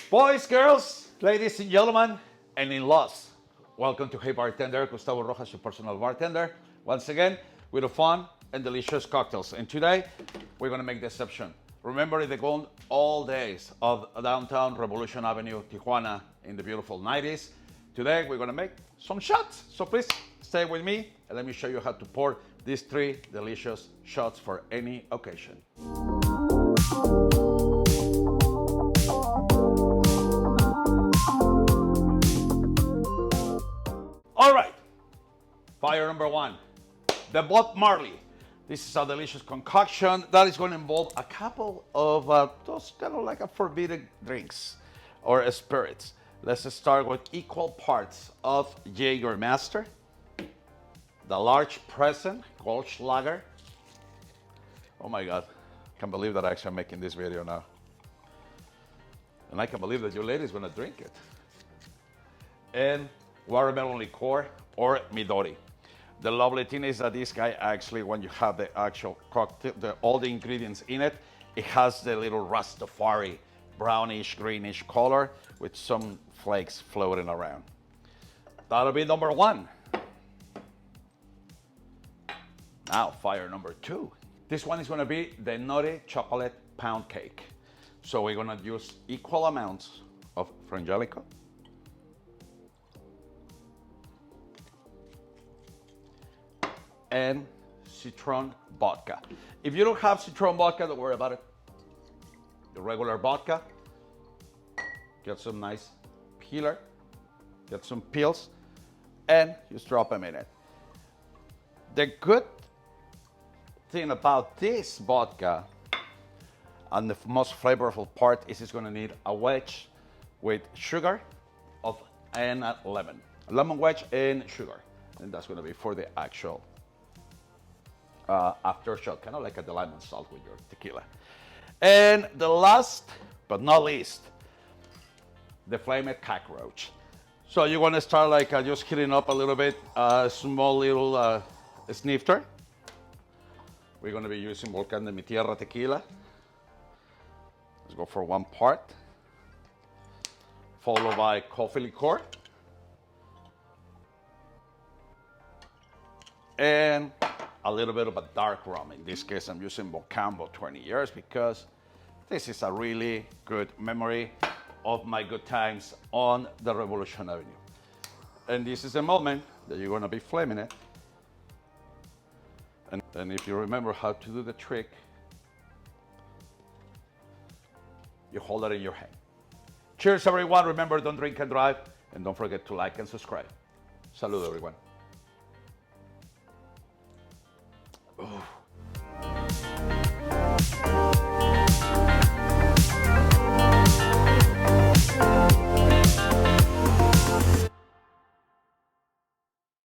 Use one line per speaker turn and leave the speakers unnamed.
Boys, girls, ladies and gentlemen, and in-laws, welcome to Hey Bartender. Gustavo Rojas, your personal bartender. Once again, with the fun and delicious cocktails. And today, we're gonna make the exception. Remember the golden old days of downtown Revolution Avenue, Tijuana, in the beautiful 90s. Today, we're gonna make some shots. So please, stay with me, and let me show you how to pour these 3 delicious shots for any occasion. All right, fire number 1, the Bob Marley. This is a delicious concoction that is going to involve a couple of those kind of like a forbidden drinks or spirits. Let's start with equal parts of Jägermeister, the large present Kolsch Lugger. Oh my God, can't believe that I actually am making this video now. And I can believe that your lady's gonna drink it. And watermelon liqueur or Midori. The lovely thing is that this guy actually, when you have the actual cocktail, all the ingredients in it, it has the little Rastafari brownish, greenish color with some flakes floating around. That'll be number 1. Now, fire number 2. This one is gonna be the Nauy chocolate pound cake. So we're gonna use equal amounts of Frangelico, and citron vodka. If you don't have citron vodka, don't worry about it. The regular vodka, get some nice peeler, get some peels, and just drop them in it. The good thing about this vodka, and the most flavorful part, is it's gonna need a wedge with sugar and a lemon wedge and sugar. And that's gonna be for the actual after shot, kind of like the lime and salt with your tequila. And the last but not least, the flamed cockroach. So you want to start like just heating up a little bit, small little snifter. We're going to be using Volcán de mi Tierra tequila. Let's go for 1 part, followed by coffee liqueur, and a little bit of a dark rum. In this case, I'm using Bocambo 20 years because this is a really good memory of my good times on the Revolution Avenue. And this is the moment that you're gonna be flaming it. And if you remember how to do the trick, you hold it in your hand. Cheers, everyone. Remember, don't drink and drive, and don't forget to like and subscribe. Salud, everyone. Ooh.